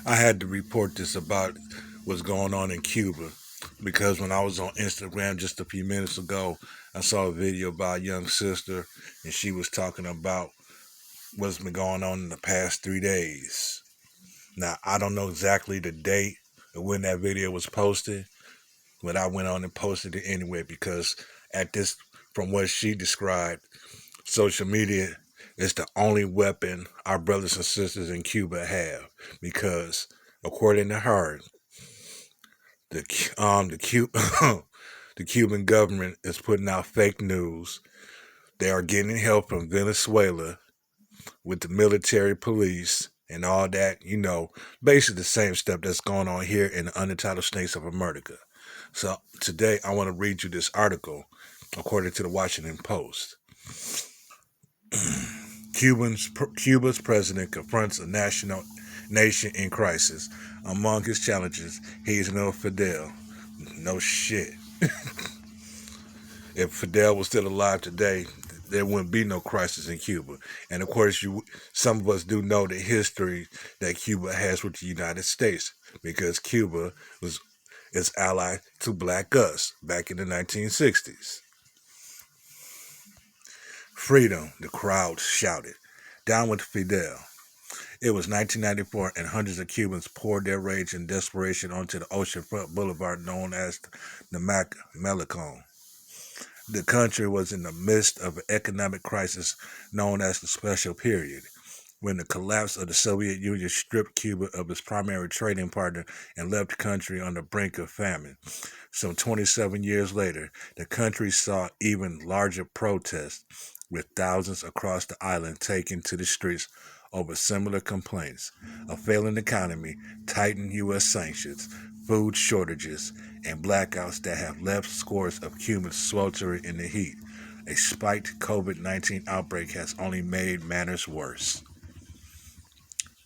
I had to report this about what's going on in Cuba because when I was on Instagram just a few minutes ago, I saw a video about a young sister and she was talking about what's been going on in the past 3 days. Now, I don't know exactly the date of when that video was posted, but I went on and posted it anyway because at this, from what she described, social media is the only weapon our brothers and sisters in Cuba have because according to her, the the Cuban government is putting out fake news. They are getting help from Venezuela with the military police and all that, basically the same stuff that's going on here in the unentitled states of America. So today I want to read you this article according to the Washington Post. Cuba's president confronts a nation in crisis. Among his challenges, he is no Fidel. No shit. If Fidel was still alive today, there wouldn't be no crisis in Cuba. And of course, some of us do know the history that Cuba has with the United States because Cuba was its ally to Black us back in the 1960s. Freedom, the crowd shouted. Down with Fidel. It was 1994, and hundreds of Cubans poured their rage and desperation onto the oceanfront boulevard known as the Malecon. The country was in the midst of an economic crisis known as the Special Period, when the collapse of the Soviet Union stripped Cuba of its primary trading partner and left the country on the brink of famine. Some 27 years later, the country saw even larger protests, with thousands across the island taking to the streets over similar complaints: a failing economy, tightened U.S. sanctions, food shortages, and blackouts that have left scores of Cubans sweltering in the heat. A spiked COVID-19 outbreak has only made matters worse.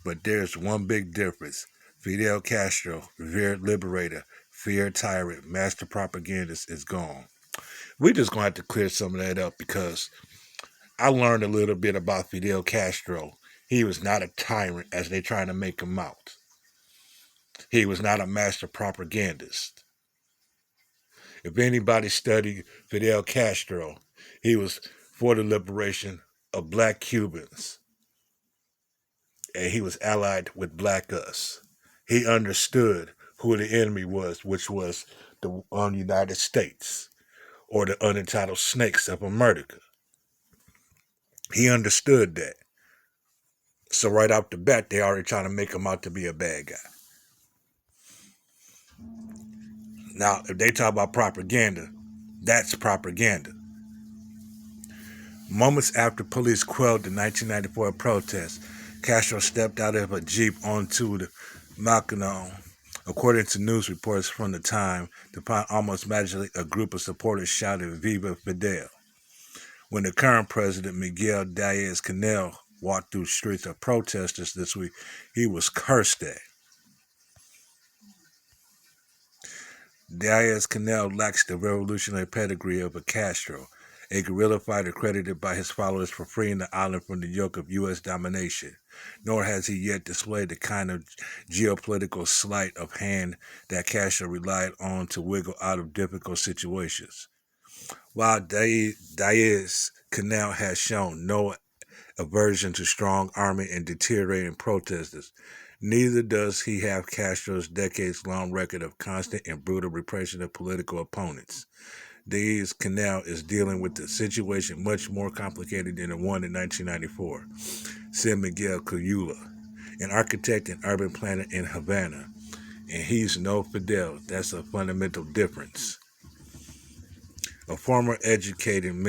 But there's one big difference. Fidel Castro, revered liberator, feared tyrant, master propagandist, is gone. We're just going to have to clear some of that up because I learned a little bit about Fidel Castro. He was not a tyrant as they trying to make him out. He was not a master propagandist. If anybody studied Fidel Castro, he was for the liberation of black Cubans, and he was allied with black us. He understood who the enemy was, which was the United States, or the unentitled snakes of America. He understood that. So right off the bat, they already trying to make him out to be a bad guy. Now, if they talk about propaganda, that's propaganda. Moments after police quelled the 1994 protests, Castro stepped out of a jeep onto the Mackinac. According to news reports from the time, to find almost magically a group of supporters shouted "Viva Fidel." When the current president, Miguel Diaz-Canel, walked through streets of protesters this week, he was cursed at. Diaz-Canel lacks the revolutionary pedigree of a Castro, a guerrilla fighter credited by his followers for freeing the island from the yoke of U.S. domination, nor has he yet displayed the kind of geopolitical sleight of hand that Castro relied on to wiggle out of difficult situations. While Diaz-Canel has shown no aversion to strong army and deteriorating protesters, neither does he have Castro's decades-long record of constant and brutal repression of political opponents. Diaz-Canel is dealing with a situation much more complicated than the one in 1994, said Miguel Cuyula, an architect and urban planner in Havana. And he's no Fidel. That's a fundamental difference. A former education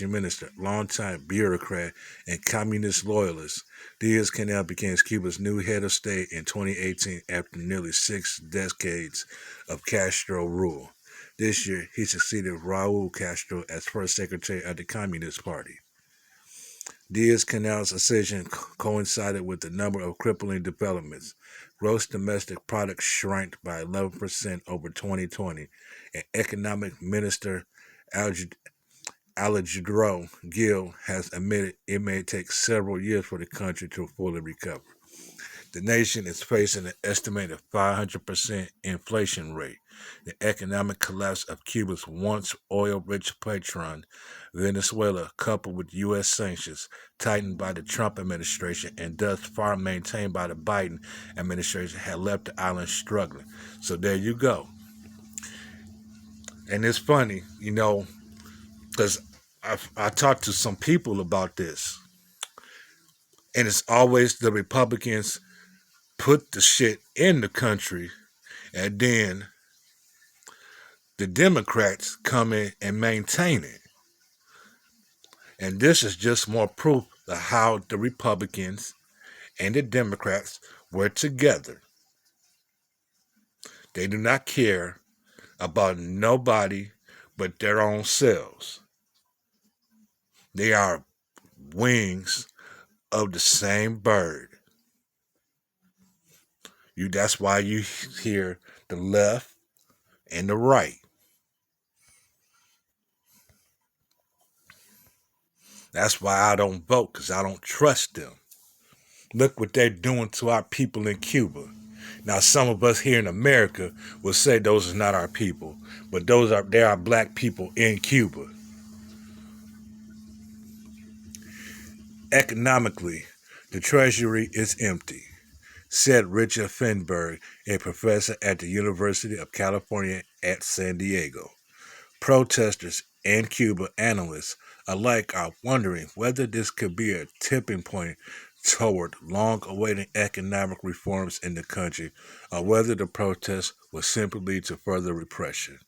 minister, longtime bureaucrat, and communist loyalist, Diaz-Canel became Cuba's new head of state in 2018 after nearly 6 decades of Castro rule. This year, he succeeded Raul Castro as first secretary of the Communist Party. Diaz-Canel's ascension coincided with a number of crippling developments. Gross domestic product shrank by 11% over 2020, and economic minister Alejandro Gil has admitted it may take several years for the country to fully recover. The nation is facing an estimated 500% inflation rate. The economic collapse of Cuba's once oil-rich patron, Venezuela, coupled with U.S. sanctions tightened by the Trump administration and thus far maintained by the Biden administration, had left the island struggling. So there you go. And it's funny, because I talked to some people about this, and it's always the Republicans put the shit in the country, and then the Democrats come in and maintain it. And this is just more proof of how the Republicans and the Democrats were together. They do not care about nobody but their own selves. They are wings of the same bird. That's why you hear the left and the right. That's why I don't vote, because I don't trust them. Look what they're doing to our people in Cuba. Now, some of us here in America will say those are not our people, but they are black people in Cuba. Economically, the treasury is empty, said Richard Fenberg, a professor at the University of California at San Diego. Protesters and Cuba analysts alike are wondering whether this could be a tipping point toward long-awaited economic reforms in the country, or whether the protests will simply lead to further repression.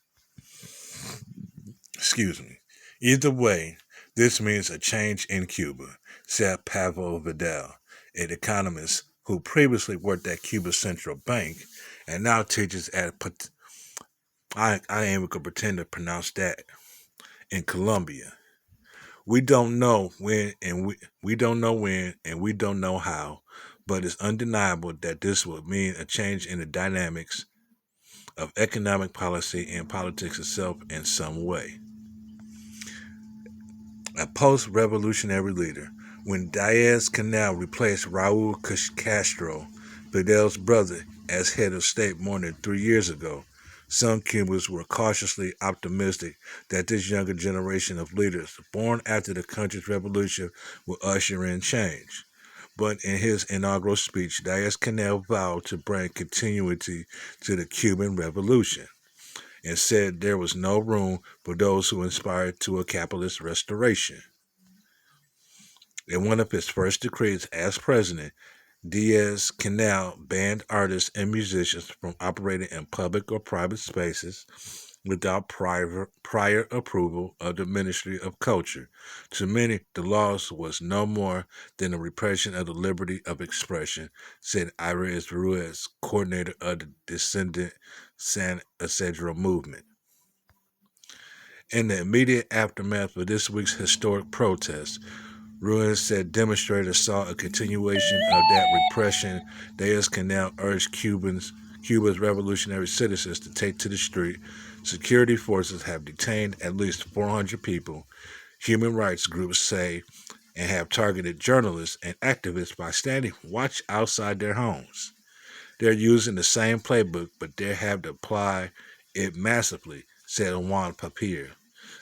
Excuse me. Either way, this means a change in Cuba, said Pavel Vidal, an economist who previously worked at Cuba's central bank and now teaches at I ain't even gonna pretend to pronounce that, in Colombia. We don't know when and we don't know when and we don't know how, but it's undeniable that this will mean a change in the dynamics of economic policy and politics itself in some way. A post-revolutionary leader, when Diaz-Canel replaced Raul Castro, Fidel's brother, as head of state more than 3 years ago, some Cubans were cautiously optimistic that this younger generation of leaders, born after the country's revolution, would usher in change. But in his inaugural speech, Diaz-Canel vowed to bring continuity to the Cuban Revolution and said there was no room for those who aspired to a capitalist restoration. In one of his first decrees as president, Diaz-Canel banned artists and musicians from operating in public or private spaces without prior approval of the Ministry of Culture. To many, the laws was no more than a repression of the liberty of expression, said Iris Ruiz, coordinator of the Descendant San Isidro movement. In the immediate aftermath of this week's historic protest, Ruiz said demonstrators saw a continuation of that repression. Diaz-Canel urged Cuba's revolutionary citizens to take to the street. Security forces have detained at least 400 people, human rights groups say, and have targeted journalists and activists by standing watch outside their homes. They're using the same playbook, but they have to apply it massively, said Juan Papier,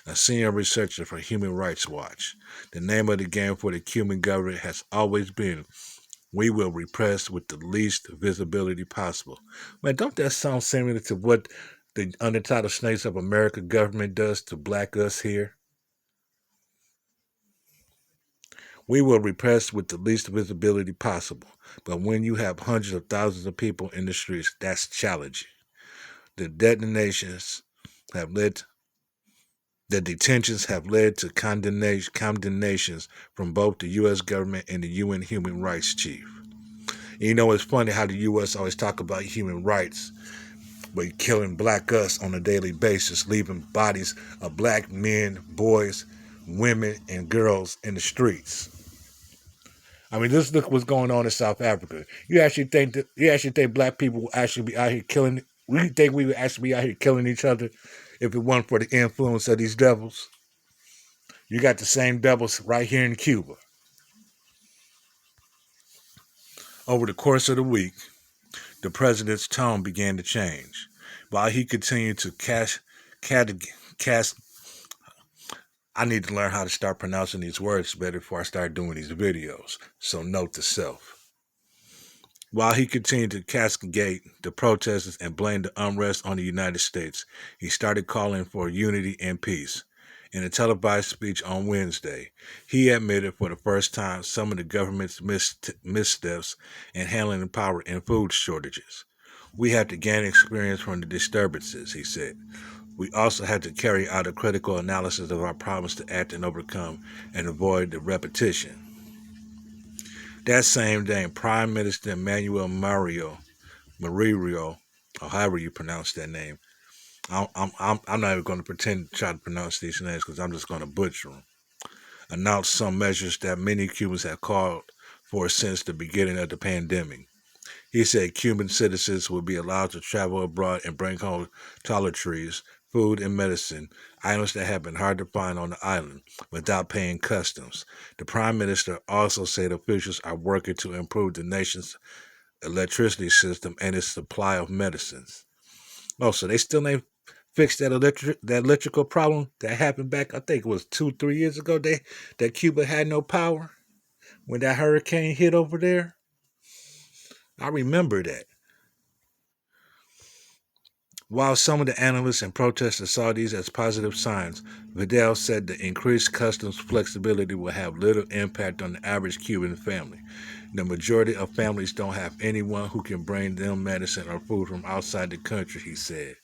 a senior researcher for Human Rights Watch. The name of the game for the Cuban government has always been, we will repress with the least visibility possible. Man, don't that sound similar to what the Untitled Snakes of America government does to black us here? We will repress with the least visibility possible. But when you have hundreds of thousands of people in the streets, that's challenging. The detonations have led The detentions have led to condemnations from both the U.S. government and the UN human rights chief. It's funny how the U.S. always talk about human rights, but killing black us on a daily basis, leaving bodies of black men, boys, women, and girls in the streets. I mean, just look what's going on in South Africa. You actually think black people will actually be out here killing? We think we would actually be out here killing each other if it weren't for the influence of these devils? You got the same devils right here in Cuba. Over the course of the week, the president's tone began to change. While he continued to cast I need to learn how to start pronouncing these words better before I start doing these videos. So note to self. While he continued to castigate the protesters and blame the unrest on the United States, he started calling for unity and peace. In a televised speech on Wednesday, he admitted for the first time some of the government's missteps in handling power and food shortages. We have to gain experience from the disturbances, he said. We also have to carry out a critical analysis of our problems to act and overcome and avoid the repetition. That same day, Prime Minister Manuel Murillo, or however you pronounce that name, I'm not even going to pretend to try to pronounce these names because I'm just going to butcher them, announced some measures that many Cubans have called for since the beginning of the pandemic. He said Cuban citizens will be allowed to travel abroad and bring home toiletries, food, and medicine, items that have been hard to find on the island, without paying customs. The Prime Minister also said officials are working to improve the nation's electricity system and its supply of medicines. Oh, so they still ain't fixed that electrical problem that happened back, I think it was 2, 3 years ago. That Cuba had no power when that hurricane hit over there. I remember that. While some of the analysts and protesters saw these as positive signs, Vidal said the increased customs flexibility will have little impact on the average Cuban family. The majority of families don't have anyone who can bring them medicine or food from outside the country, he said.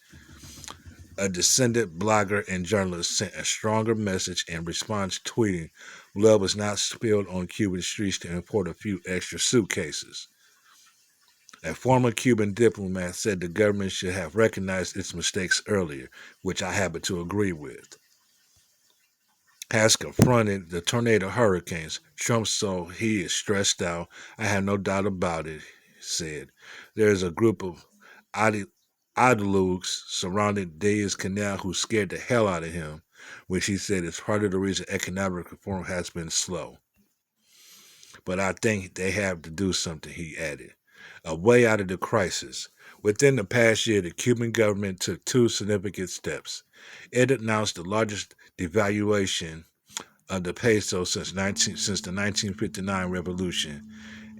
A descendant blogger and journalist sent a stronger message in response, tweeting, "Blood was not spilled on Cuban streets to import a few extra suitcases." A former Cuban diplomat said the government should have recognized its mistakes earlier, which I happen to agree with. Has confronted the tornado hurricanes. Trump, so he is stressed out. I have no doubt about it, he said. There is a group of ideologues surrounding Diaz-Canel who scared the hell out of him, which he said is part of the reason economic reform has been slow. But I think they have to do something, he added. A way out of the crisis. Within the past year, the Cuban government took two significant steps. It announced the largest devaluation of the peso since the 1959 revolution,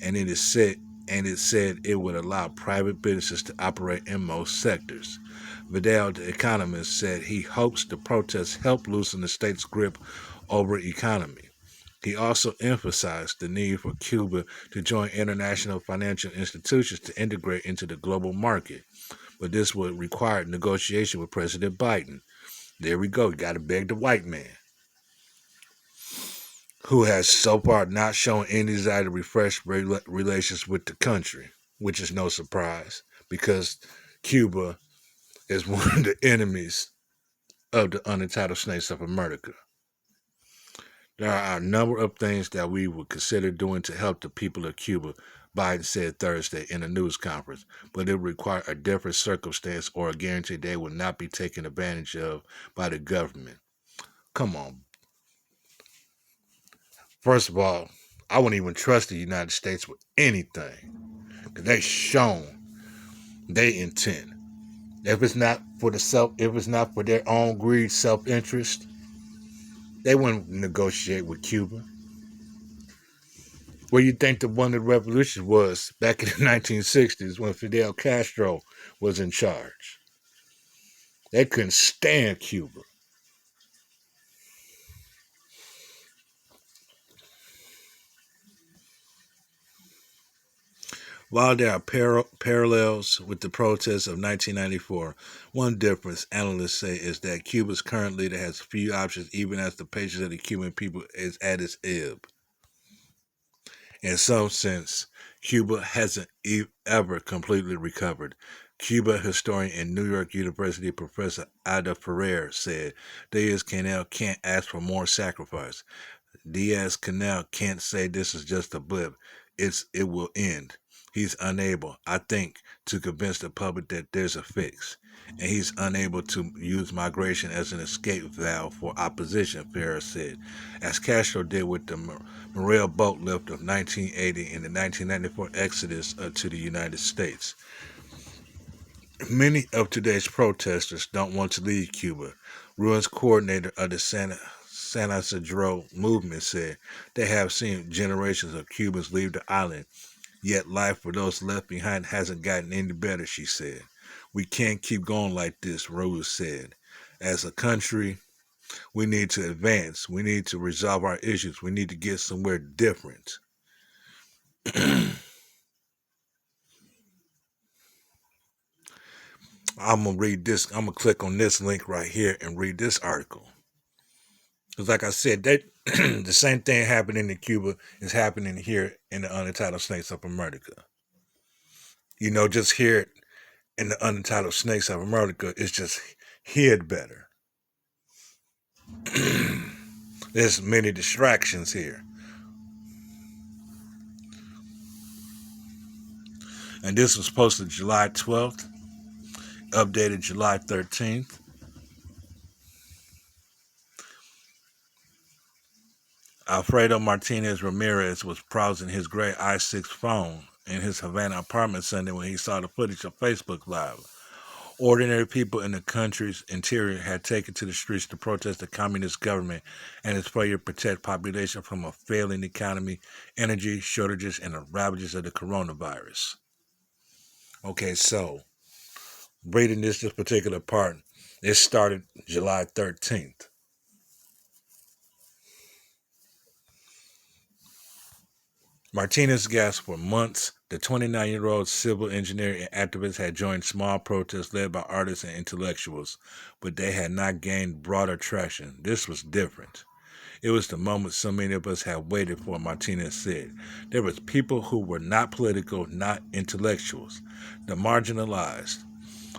and it said it would allow private businesses to operate in most sectors. Vidal, the economist, said he hopes the protests help loosen the state's grip over the economy. He also emphasized the need for Cuba to join international financial institutions to integrate into the global market, but this would require negotiation with President Biden. There we go, you got to beg the white man, who has so far not shown any desire to refresh relations with the country, which is no surprise because Cuba is one of the enemies of the unentitled states of America. There are a number of things that we would consider doing to help the people of Cuba, Biden said Thursday in a news conference, but it would require a different circumstance or a guarantee they will not be taken advantage of by the government. Come on. First of all, I wouldn't even trust the United States with anything because they shown they intent. If it's not for their own greed, self-interest, they wouldn't negotiate with Cuba. Where you think the one of the revolution was back in the 1960s when Fidel Castro was in charge? They couldn't stand Cuba. While there are parallels with the protests of 1994, one difference analysts say is that Cuba's current leader has few options even as the patience of the Cuban people is at its ebb. In some sense, Cuba hasn't ever completely recovered. Cuba historian and New York University professor Ada Ferrer said Diaz-Canel can't ask for more sacrifice. Diaz-Canel can't say this is just a blip. It will end. He's unable, I think, to convince the public that there's a fix. And he's unable to use migration as an escape valve for opposition, Ferris said, as Castro did with the Morel boat lift of 1980 and the 1994 exodus to the United States. Many of today's protesters don't want to leave Cuba. Ruins coordinator of the San Isidro movement said they have seen generations of Cubans leave the island, yet life for those left behind hasn't gotten any better, she said. We can't keep going like this, Rose said. As a country, we need to advance. We need to resolve our issues. We need to get somewhere different. I'm going to read this. I'm going to click on this link right here and read this article. Because like I said, the same thing happening in Cuba is happening here in the Untitled Snakes of America. You know, just here in the Untitled Snakes of America, it's just hid better. There's many distractions here. And this was posted July 12th, updated July 13th. Alfredo Martinez Ramirez was browsing his gray i6 phone in his Havana apartment Sunday when he saw the footage of Facebook Live. Ordinary people in the country's interior had taken to the streets to protest the communist government and its failure to protect population from a failing economy, energy shortages, and the ravages of the coronavirus. Okay, so reading this particular part, it started July 13th. Martinez gasped for months. The 29-year-old civil engineer and activist had joined small protests led by artists and intellectuals, but they had not gained broader traction. This was different. It was the moment so many of us had waited for, Martinez said. There was people who were not political, not intellectuals, the marginalized,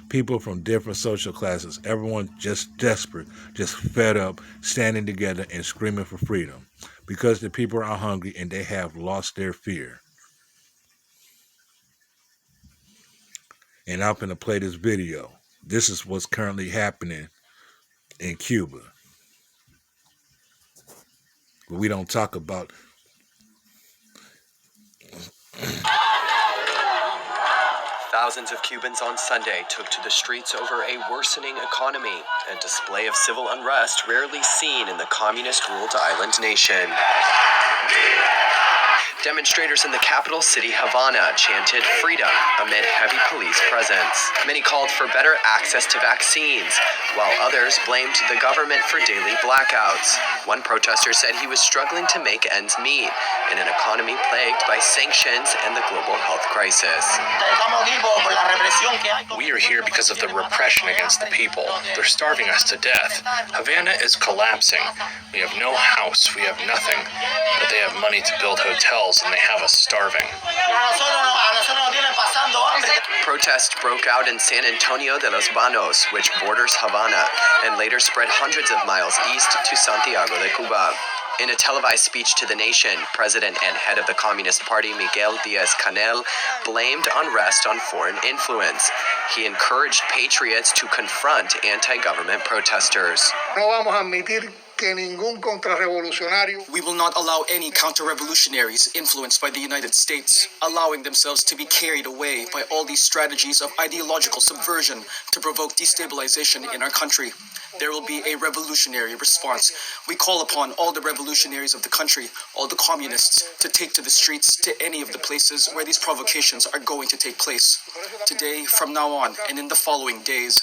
people from different social classes, everyone just desperate, just fed up, standing together and screaming for freedom. Because the people are hungry and they have lost their fear. And I'm going to play this video. This is what's currently happening in Cuba. But we don't talk about. Thousands of Cubans on Sunday took to the streets over a worsening economy, a display of civil unrest rarely seen in the communist-ruled island nation. Demonstrators in the capital city Havana chanted freedom amid heavy police presence. Many called for better access to vaccines, while others blamed the government for daily blackouts. One protester said he was struggling to make ends meet in an economy plagued by sanctions and the global health crisis. We are here because of the repression against the people. They're starving us to death. Havana is collapsing. We have no house, we have nothing. But they have money to build hotels and they have us starving. Protests broke out in San Antonio de los Banos, which borders Havana, and later spread hundreds of miles east to Santiago de Cuba. In a televised speech to the nation, President and head of the Communist Party Miguel Díaz-Canel blamed unrest on foreign influence. He encouraged patriots to confront anti-government protesters. We will not allow any counter-revolutionaries influenced by the United States, allowing themselves to be carried away by all these strategies of ideological subversion to provoke destabilization in our country. There will be a revolutionary response. We call upon all the revolutionaries of the country, all the communists, to take to the streets to any of the places where these provocations are going to take place. Today, from now on, and in the following days.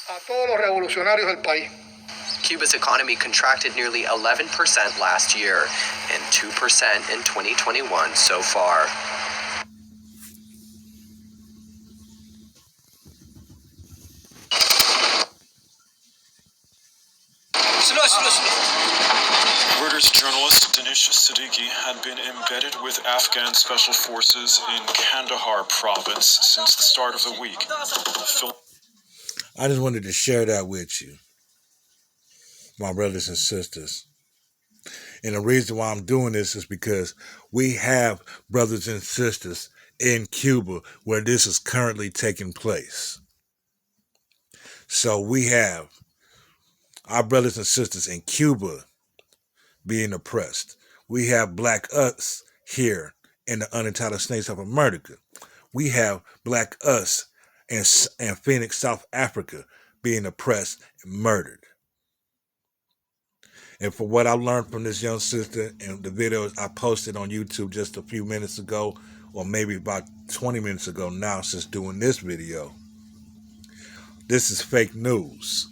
Cuba's economy contracted nearly 11% last year and 2% in 2021 so far. Reuters journalist Danish Siddiqui had been embedded with Afghan special forces in Kandahar province since the start of the week. I just wanted to share that with you, my brothers and sisters. And the reason why I'm doing this is because we have brothers and sisters in Cuba where this is currently taking place. So we have our brothers and sisters in Cuba being oppressed. We have black us here in the unentitled states of America. We have black us in Phoenix, South Africa being oppressed and murdered. And for what I learned from this young sister and the videos I posted on YouTube just a few minutes ago, or maybe about 20 minutes ago now since doing this video, this is fake news.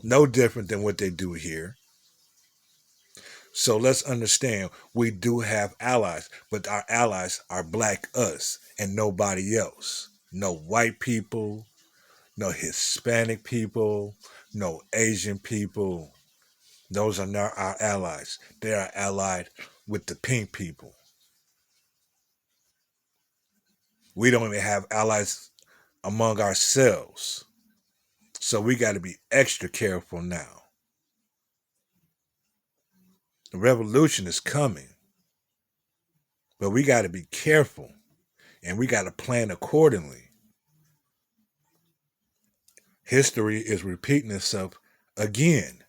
No different than what they do here. So let's understand, we do have allies, but our allies are black us and nobody else. No white people, no Hispanic people, no Asian people. Those are not our allies. They are allied with the pink people. We don't even have allies among ourselves. So we got to be extra careful now. The revolution is coming, but we got to be careful and we got to plan accordingly. History is repeating itself again.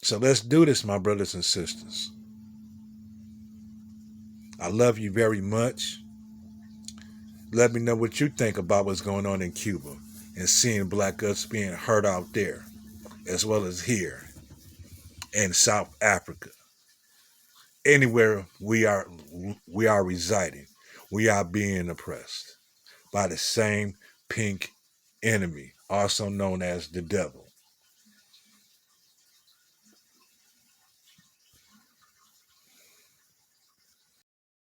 So let's do this, my brothers and sisters. I love you very much. Let me know what you think about what's going on in Cuba and seeing black us being hurt out there, as well as here in South Africa. Anywhere we are residing, we are being oppressed by the same pink enemy, also known as the devil.